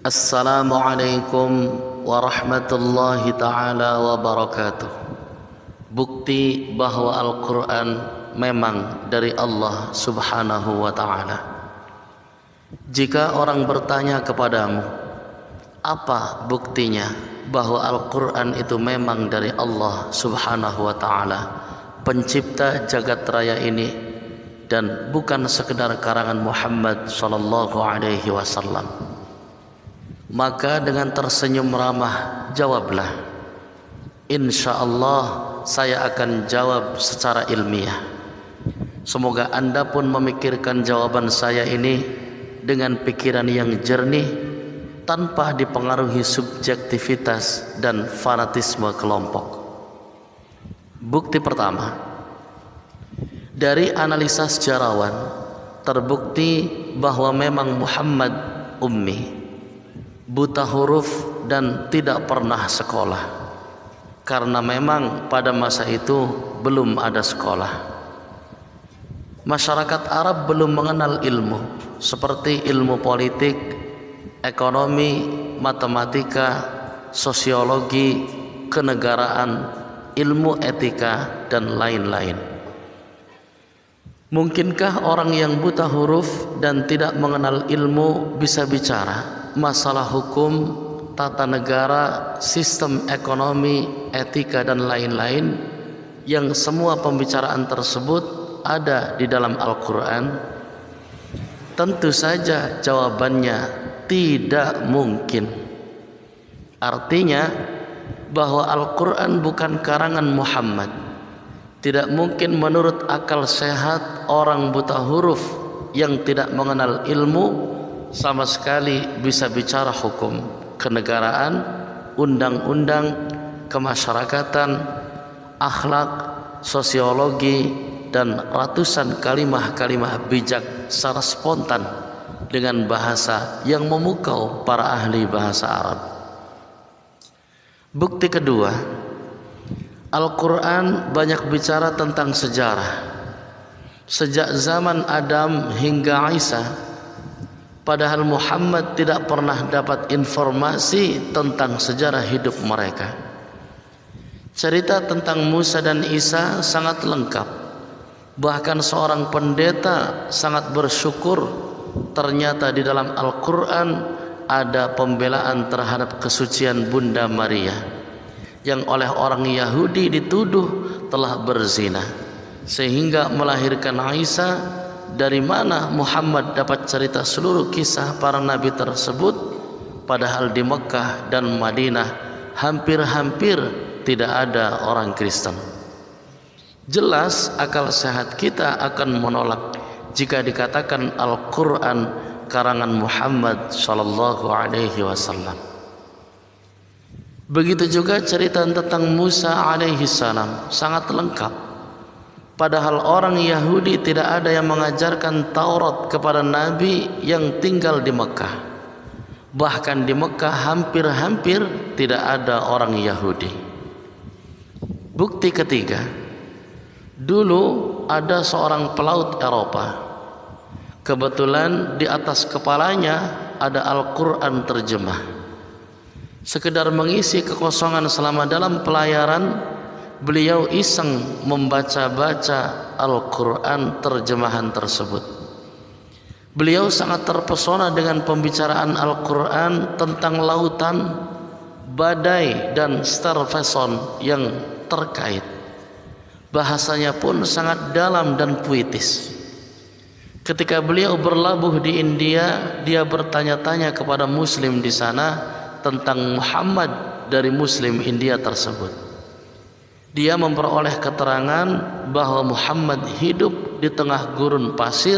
Assalamualaikum warahmatullahi ta'ala wabarakatuh. Bukti bahwa Al-Quran memang dari Allah subhanahu wa ta'ala. Jika orang bertanya kepadamu, apa buktinya bahwa Al-Quran itu memang dari Allah subhanahu wa ta'ala, pencipta jagat raya ini, dan bukan sekedar karangan Muhammad sallallahu alaihi wasallam, maka dengan tersenyum ramah jawablah, insyaallah saya akan jawab secara ilmiah. Semoga Anda pun memikirkan jawaban saya ini dengan pikiran yang jernih, tanpa dipengaruhi subjektivitas dan fanatisme kelompok. Bukti pertama, dari analisa sejarawan terbukti bahwa memang Muhammad ummi, buta huruf dan tidak pernah sekolah, karena memang pada masa itu belum ada sekolah. Masyarakat Arab belum mengenal ilmu seperti ilmu politik, ekonomi, matematika, sosiologi, kenegaraan, ilmu etika, dan lain-lain. Mungkinkah orang yang buta huruf dan tidak mengenal ilmu bisa bicara masalah hukum, tata negara, sistem ekonomi, etika, dan lain-lain, yang semua pembicaraan tersebut ada di dalam Al-Quran? Tentu saja jawabannya tidak mungkin. Artinya bahwa Al-Quran bukan karangan Muhammad. Tidak mungkin menurut akal sehat orang buta huruf yang tidak mengenal ilmu sama sekali bisa bicara hukum, kenegaraan, undang-undang, kemasyarakatan, akhlak, sosiologi, dan ratusan kalimah-kalimah bijak secara spontan dengan bahasa yang memukau para ahli bahasa Arab. Bukti kedua, Al-Quran banyak bicara tentang sejarah. Sejak zaman Adam hingga Isa, padahal Muhammad tidak pernah dapat informasi tentang sejarah hidup mereka. Cerita tentang Musa dan Isa sangat lengkap. Bahkan seorang pendeta sangat bersyukur ternyata di dalam Al-Quran ada pembelaan terhadap kesucian Bunda Maria yang oleh orang Yahudi dituduh telah berzina sehingga melahirkan Isa. Dari mana Muhammad dapat cerita seluruh kisah para nabi tersebut, padahal di Mekah dan Madinah hampir-hampir tidak ada orang Kristen? Jelas akal sehat kita akan menolak jika dikatakan Al-Quran karangan Muhammad sallallahu alaihi wasallam. Begitu juga cerita tentang Musa alaihi salam sangat lengkap. Padahal orang Yahudi tidak ada yang mengajarkan Taurat kepada Nabi yang tinggal di Mekah. Bahkan di Mekah hampir-hampir tidak ada orang Yahudi. Bukti ketiga, dulu ada seorang pelaut Eropa. Kebetulan di atas kepalanya ada Al-Quran terjemah. Sekedar mengisi kekosongan selama dalam pelayaran, beliau iseng membaca-baca Al-Quran terjemahan tersebut. Beliau sangat terpesona dengan pembicaraan Al-Quran tentang lautan, badai, dan starvation yang terkait. Bahasanya pun sangat dalam dan puitis. Ketika beliau berlabuh di India, dia bertanya-tanya kepada Muslim di sana tentang Muhammad dari Muslim India tersebut. Dia memperoleh keterangan bahwa Muhammad hidup di tengah gurun pasir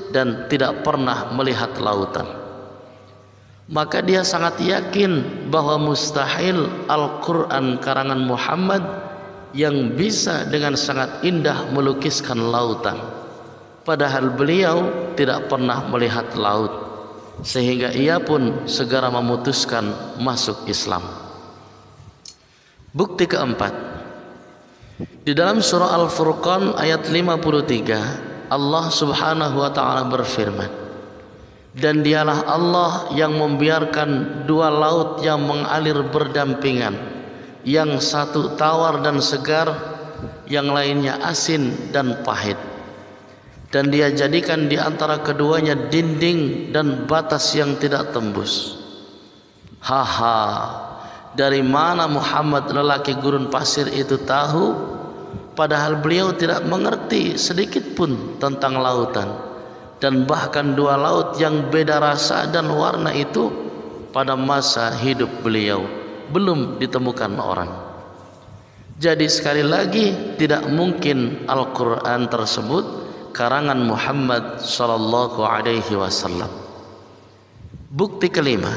dan tidak pernah melihat lautan. Maka dia sangat yakin bahwa mustahil Al-Quran karangan Muhammad yang bisa dengan sangat indah melukiskan lautan. Padahal beliau tidak pernah melihat laut, sehingga ia pun segera memutuskan masuk Islam. Bukti keempat, di dalam surah Al-Furqan ayat 53, Allah subhanahu wa ta'ala berfirman, Dan dialah Allah yang membiarkan dua laut yang mengalir berdampingan, yang satu tawar dan segar, yang lainnya asin dan pahit. Dan Dia jadikan di antara keduanya dinding dan batas yang tidak tembus. Haha, dari mana Muhammad lelaki gurun pasir itu tahu? Padahal beliau tidak mengerti sedikit pun tentang lautan. Dan bahkan dua laut yang beda rasa dan warna itu pada masa hidup beliau belum ditemukan orang. Jadi sekali lagi tidak mungkin Al-Quran tersebut karangan Muhammad sallallahu alaihi wasallam. Bukti kelima,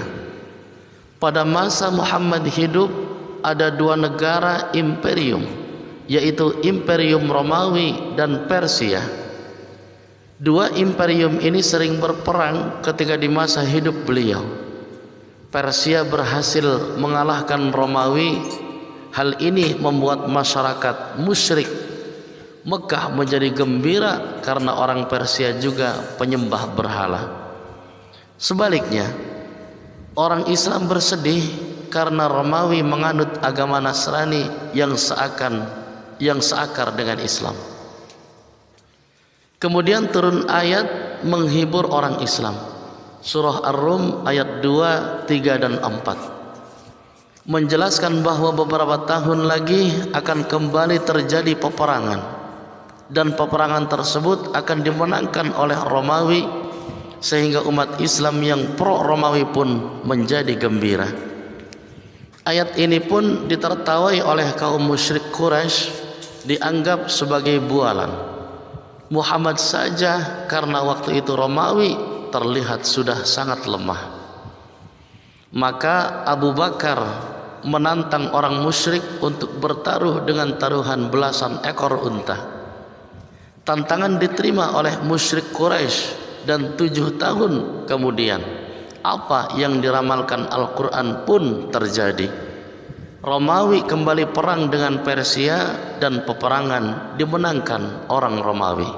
pada masa Muhammad hidup ada dua negara imperium, yaitu Imperium Romawi dan Persia. Dua imperium ini sering berperang ketika di masa hidup beliau. Persia berhasil mengalahkan Romawi. Hal ini membuat masyarakat musyrik Mekah menjadi gembira karena orang Persia juga penyembah berhala. Sebaliknya, orang Islam bersedih karena Romawi menganut agama Nasrani yang seakar dengan Islam. Kemudian turun ayat menghibur orang Islam. Surah Ar-Rum ayat 2, 3 dan 4. Menjelaskan bahwa beberapa tahun lagi akan kembali terjadi peperangan, dan peperangan tersebut akan dimenangkan oleh Romawi, sehingga umat Islam yang pro Romawi pun menjadi gembira. Ayat ini pun ditertawai oleh kaum musyrik Quraisy, dianggap sebagai bualan. Muhammad saja karena waktu itu Romawi terlihat sudah sangat lemah. Maka Abu Bakar menantang orang musyrik untuk bertaruh dengan taruhan belasan ekor unta. Tantangan diterima oleh musyrik Quraisy, dan 7 tahun kemudian apa yang diramalkan Al-Quran pun terjadi. Romawi kembali perang dengan Persia dan peperangan dimenangkan orang Romawi.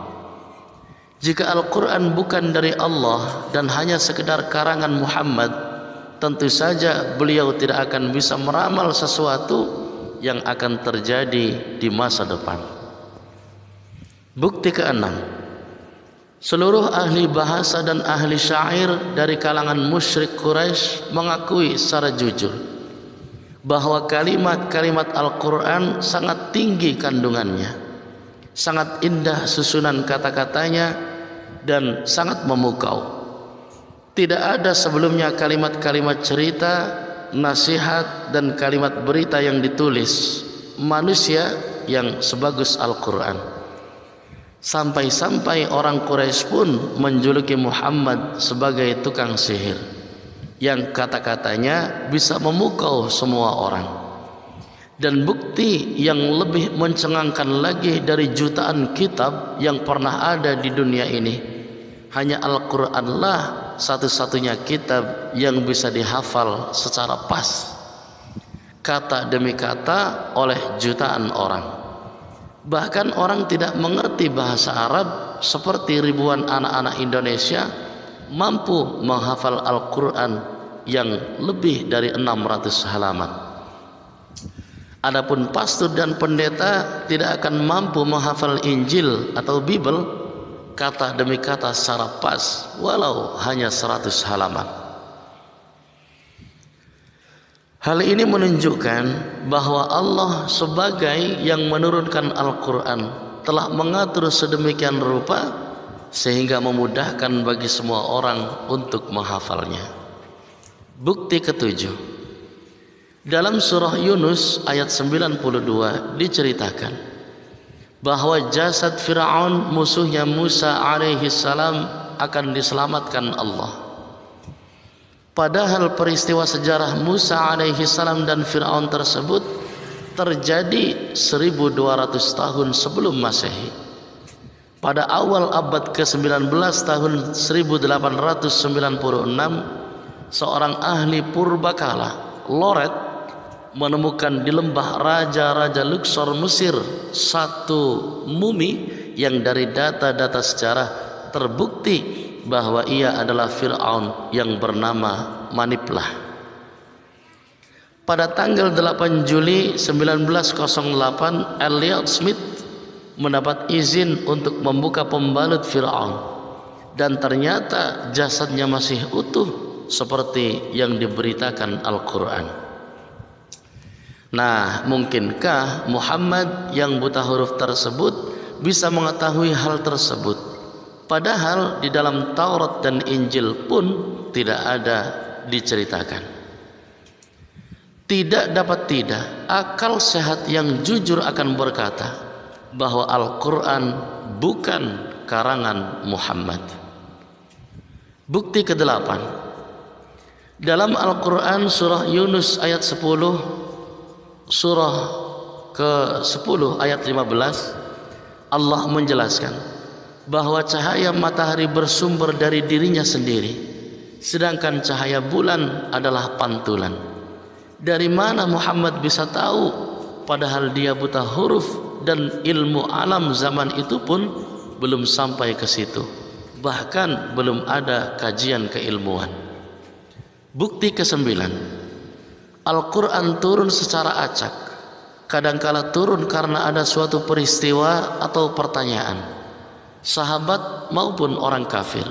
Jika Al-Quran bukan dari Allah dan hanya sekedar karangan Muhammad, tentu saja beliau tidak akan bisa meramal sesuatu yang akan terjadi di masa depan. Bukti keenam, seluruh ahli bahasa dan ahli syair dari kalangan musyrik Quraisy mengakui secara jujur bahwa kalimat-kalimat Al-Quran sangat tinggi kandungannya, sangat indah susunan kata-katanya, dan sangat memukau. Tidak ada sebelumnya kalimat-kalimat cerita, nasihat, dan kalimat berita yang ditulis manusia yang sebagus Al-Quran. Sampai-sampai orang Quraisy pun menjuluki Muhammad sebagai tukang sihir, yang kata-katanya bisa memukau semua orang. Dan bukti yang lebih mencengangkan lagi dari jutaan kitab yang pernah ada di dunia ini, hanya Al-Quranlah satu-satunya kitab yang bisa dihafal secara pas, kata demi kata, oleh jutaan orang. Bahkan orang tidak mengerti bahasa Arab seperti ribuan anak-anak Indonesia mampu menghafal Al-Quran yang lebih dari 600 halaman. Adapun pastor dan pendeta tidak akan mampu menghafal Injil atau Bible kata demi kata secara pas, walau hanya 100 halaman. Hal ini menunjukkan bahwa Allah sebagai yang menurunkan Al-Quran telah mengatur sedemikian rupa sehingga memudahkan bagi semua orang untuk menghafalnya. Bukti ketujuh, dalam surah Yunus ayat 92 diceritakan bahwa jasad Fir'aun musuhnya Musa alaihi salam akan diselamatkan Allah. Padahal peristiwa sejarah Musa alaihi salam dan Fir'aun tersebut terjadi 1200 tahun sebelum Masehi. Pada awal abad ke-19 tahun 1896, seorang ahli purbakala, Loret, menemukan di lembah raja-raja Luxor Mesir satu mumi yang dari data-data sejarah terbukti bahwa ia adalah Fir'aun yang bernama Maniplah. Pada tanggal 8 Juli 1908, Elliot Smith mendapat izin untuk membuka pembalut Fir'aun, dan ternyata jasadnya masih utuh seperti yang diberitakan Al-Quran. Nah, mungkinkah Muhammad yang buta huruf tersebut bisa mengetahui hal tersebut, padahal di dalam Taurat dan Injil pun tidak ada diceritakan? Tidak dapat tidak, akal sehat yang jujur akan berkata bahwa Al-Quran bukan karangan Muhammad. Bukti ke-8, dalam Al-Quran surah Yunus ayat 10, surah ke-10 ayat 15, Allah menjelaskan bahwa cahaya matahari bersumber dari dirinya sendiri, sedangkan cahaya bulan adalah pantulan. Dari mana Muhammad bisa tahu, padahal dia buta huruf dan ilmu alam zaman itu pun belum sampai ke situ, bahkan belum ada kajian keilmuan. Bukti ke-9, Al-Quran turun secara acak, kadangkala turun karena ada suatu peristiwa atau pertanyaan, sahabat maupun orang kafir.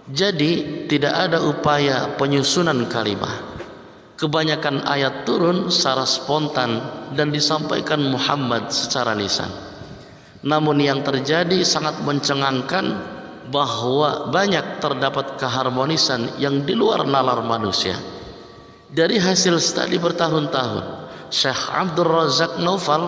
Jadi tidak ada upaya penyusunan kalimah. Kebanyakan ayat turun secara spontan dan disampaikan Muhammad secara lisan. Namun yang terjadi sangat mencengangkan, bahwa banyak terdapat keharmonisan yang di luar nalar manusia. Dari hasil studi bertahun-tahun, Syekh Abdul Razak Naufal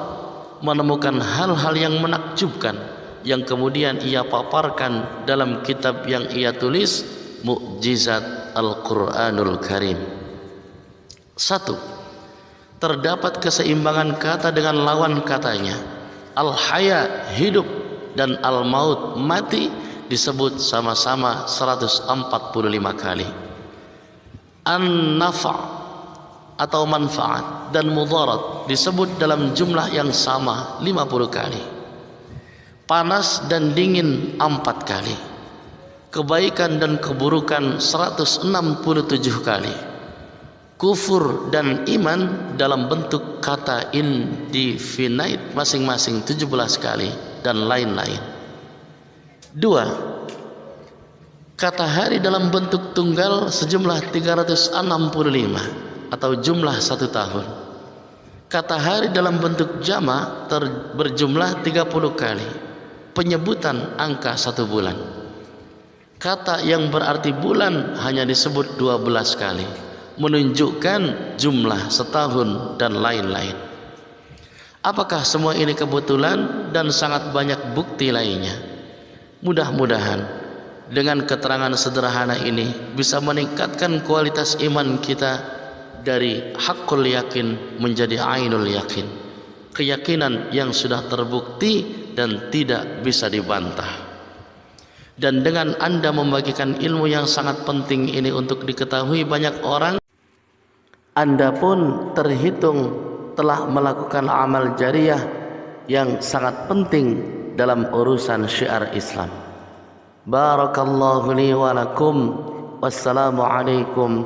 menemukan hal-hal yang menakjubkan yang kemudian ia paparkan dalam kitab yang ia tulis, Mukjizat Al-Quranul Karim. 1. Terdapat keseimbangan kata dengan lawan katanya. Al-Haya hidup dan Al-Maut mati disebut sama-sama 145 kali. An-Nafa atau manfaat dan mudarat disebut dalam jumlah yang sama 50 kali. Panas dan dingin 4 kali. Kebaikan dan keburukan 167 kali. Kufur dan iman dalam bentuk kata indefinite masing-masing 17 kali, dan lain-lain. 2. Kata hari dalam bentuk tunggal sejumlah 365 atau jumlah 1 tahun. Kata hari dalam bentuk jama berjumlah 30 kali, penyebutan angka 1 bulan. Kata yang berarti bulan hanya disebut 12 kali, menunjukkan jumlah setahun dan lain-lain. Apakah semua ini kebetulan dan sangat banyak bukti lainnya? Mudah-mudahan dengan keterangan sederhana ini bisa meningkatkan kualitas iman kita dari haqqul yakin menjadi ainul yakin, keyakinan yang sudah terbukti dan tidak bisa dibantah. Dan dengan Anda membagikan ilmu yang sangat penting ini untuk diketahui banyak orang, Anda pun terhitung telah melakukan amal jariah yang sangat penting dalam urusan syiar Islam. Barakallahu li wa lakum. Wassalamu alaikum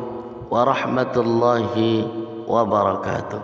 warahmatullahi wabarakatuh.